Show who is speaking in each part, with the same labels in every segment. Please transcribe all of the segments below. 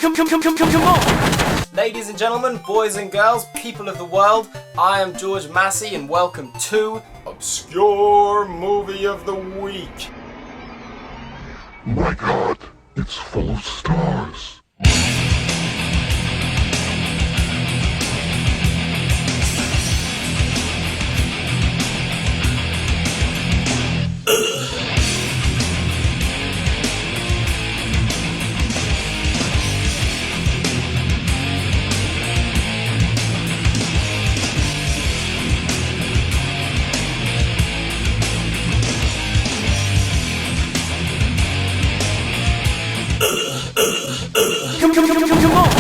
Speaker 1: Come on!
Speaker 2: Ladies and gentlemen, boys and girls, people of the world, I am George Massey and welcome to Obscure Movie of the Week.
Speaker 3: My God, it's full of stars.
Speaker 1: Come on!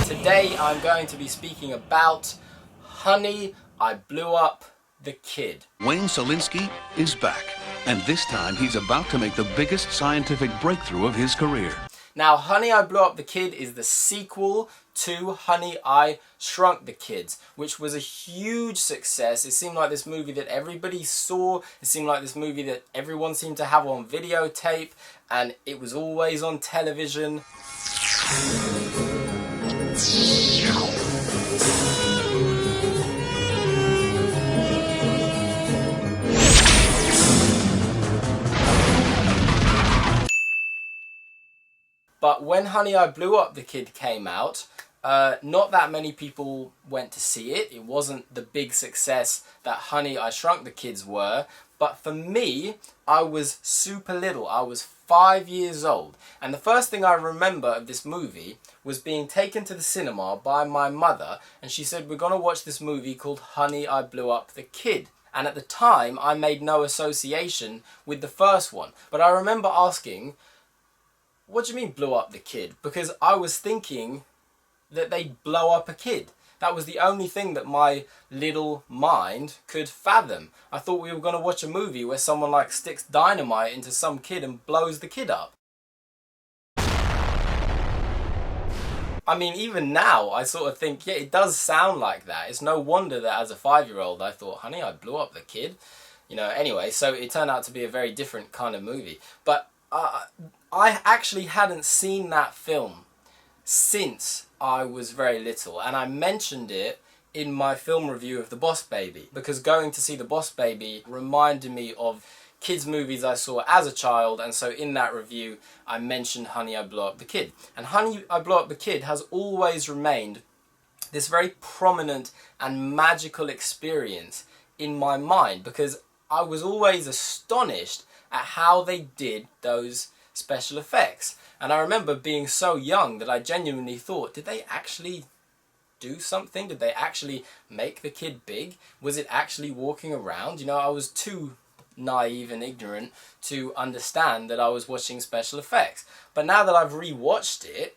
Speaker 2: Today I'm going to be speaking about Honey, I Blew Up the Kid.
Speaker 4: Wayne Szalinski is back, and this time he's about to make the biggest scientific breakthrough of his career.
Speaker 2: Now, Honey, I Blew Up the Kid is the sequel to Honey, I Shrunk the Kids, which was a huge success. It seemed like this movie that everybody saw. It seemed like this movie that everyone seemed to have on videotape, and it was always on television. But when Honey, I Blew Up the Kid came out, not that many people went to see it. It wasn't the big success that Honey, I Shrunk the Kids were. But for me, I was super little. I was 5 years old. And the first thing I remember of this movie was being taken to the cinema by my mother. And she said, we're going to watch this movie called Honey, I Blew Up the Kid. And at the time, I made no association with the first one. But I remember asking, what do you mean blew up the kid? Because I was thinking that they'd blow up a kid. That was the only thing that my little mind could fathom. I thought we were going to watch a movie where someone like sticks dynamite into some kid and blows the kid up. I mean, even now, I sort of think, yeah, it does sound like that. It's no wonder that as a 5-year-old I thought, Honey, I Blew Up the Kid. You know, anyway, so it turned out to be a very different kind of movie. But I actually hadn't seen that film since I was very little, and I mentioned it in my film review of The Boss Baby, because going to see The Boss Baby reminded me of kids' movies I saw as a child, and so in that review I mentioned Honey, I Blew Up the Kid. And Honey, I Blew Up the Kid has always remained this very prominent and magical experience in my mind, because I was always astonished at how they did those special effects. And I remember being so young that I genuinely thought, did they actually do something? Did they actually make the kid big? Was it actually walking around? You know, I was too naive and ignorant to understand that I was watching special effects. But now that I've rewatched it,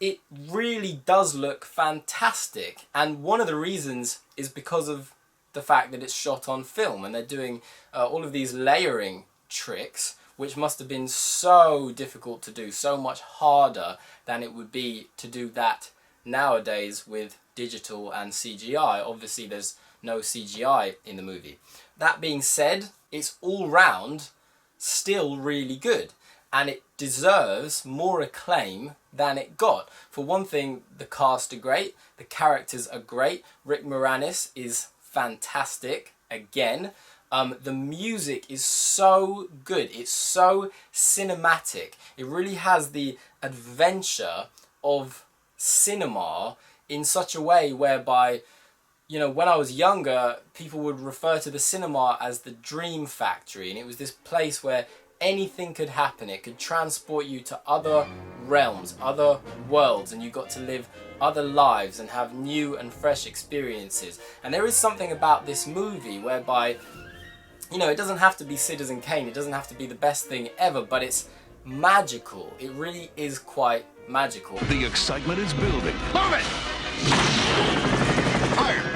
Speaker 2: it really does look fantastic. And one of the reasons is because of the fact that it's shot on film, and they're doing all of these layering tricks, which must have been so difficult to do, so much harder than it would be to do that nowadays with digital and CGI. Obviously there's no CGI in the movie. That being said, it's all round still really good, and it deserves more acclaim than it got. For one thing, the cast are great, the characters are great, Rick Moranis is fantastic again. The music is so good, it's so cinematic. It really has the adventure of cinema in such a way whereby, you know, when I was younger, people would refer to the cinema as the dream factory, and it was this place where anything could happen. It could transport you to other realms, other worlds, and you got to live other lives and have new and fresh experiences. And there is something about this movie whereby, you know, it doesn't have to be Citizen Kane, it doesn't have to be the best thing ever, but it's magical. It really is quite magical.
Speaker 4: The excitement is building.
Speaker 3: Move it! Fire!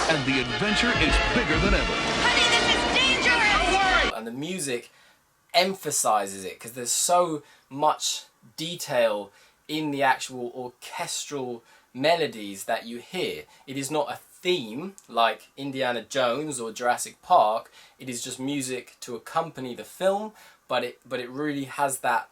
Speaker 4: And the adventure is bigger than ever.
Speaker 5: Honey, this is dangerous!
Speaker 3: Don't worry!
Speaker 2: And the music emphasizes it because there's so much detail in the actual orchestral melodies that you hear. It is not a theme like Indiana Jones or Jurassic Park. It is just music to accompany the film, but it really has that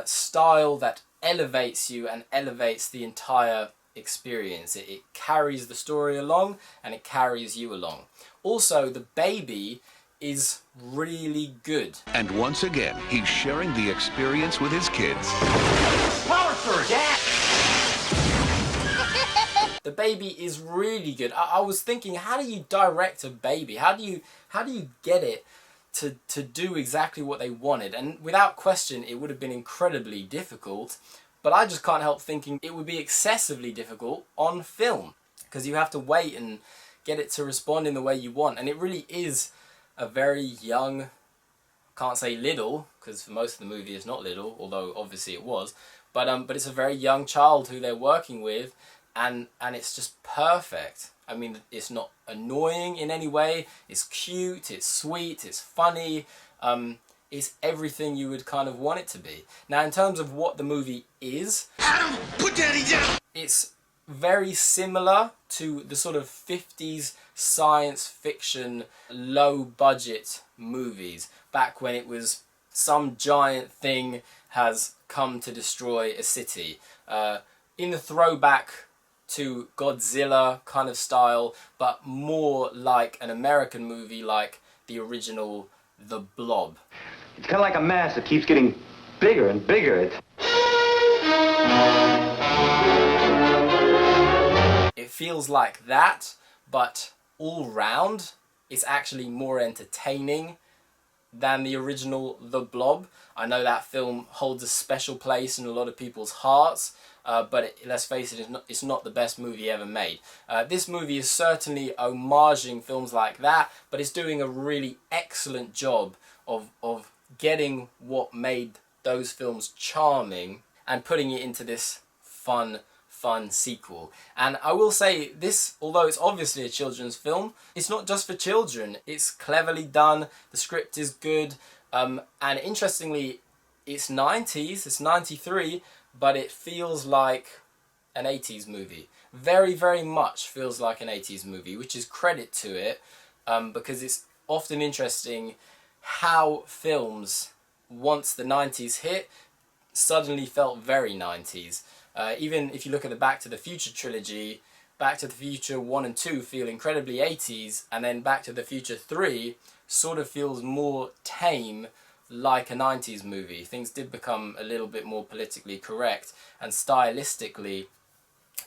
Speaker 2: style, that elevates you and elevates the entire experience. It carries the story along and it carries you along. Also, the baby is really good.
Speaker 4: And once again, he's sharing the experience with his kids.
Speaker 1: Power surge! Yeah!
Speaker 2: The baby is really good. I was thinking, how do you direct a baby? How do you get it to do exactly what they wanted? And without question, it would have been incredibly difficult. But I just can't help thinking it would be excessively difficult on film, because you have to wait and get it to respond in the way you want. And it really is a very young, can't say little, because for most of the movie it's not little, although obviously it was, but it's a very young child who they're working with, and it's just perfect. I mean, it's not annoying in any way, it's cute, it's sweet, it's funny, it's everything you would kind of want it to be. Now, in terms of what the movie is,
Speaker 1: Adam, put Daddy down!
Speaker 2: it's very similar to the sort of 50s science fiction low budget movies, back when it was some giant thing has come to destroy a city. In the throwback to Godzilla kind of style, but more like an American movie like the original The Blob.
Speaker 6: It's kind of like a mass that keeps getting bigger and bigger.
Speaker 2: It feels like that, but all round, it's actually more entertaining than the original The Blob. I know that film holds a special place in a lot of people's hearts, but let's face it, it's not the best movie ever made. This movie is certainly homaging films like that, but it's doing a really excellent job of getting what made those films charming and putting it into this fun sequel. And I will say this, although it's obviously a children's film, it's not just for children. It's cleverly done, the script is good, and interestingly, it's 90s, it's 93, but it feels like an 80s movie. Very, very much feels like an 80s movie, which is credit to it, because it's often interesting how films, once the 90s hit, suddenly felt very 90s. Even if you look at the Back to the Future trilogy, Back to the Future 1 and 2 feel incredibly 80s, and then Back to the Future 3 sort of feels more tame, like a 90s movie. Things did become a little bit more politically correct, and stylistically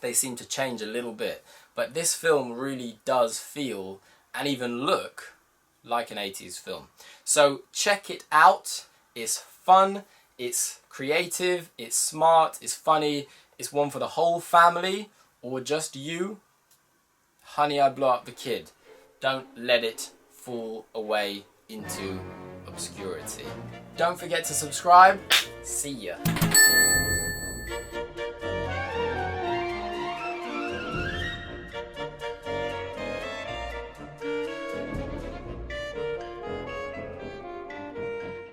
Speaker 2: they seem to change a little bit. But this film really does feel, and even look, like an 80s film. So check it out. It's fun, it's creative, it's smart, it's funny, it's one for the whole family, or just you. Honey, I Blew Up the Kid. Don't let it fall away into obscurity. Don't forget to subscribe. See ya.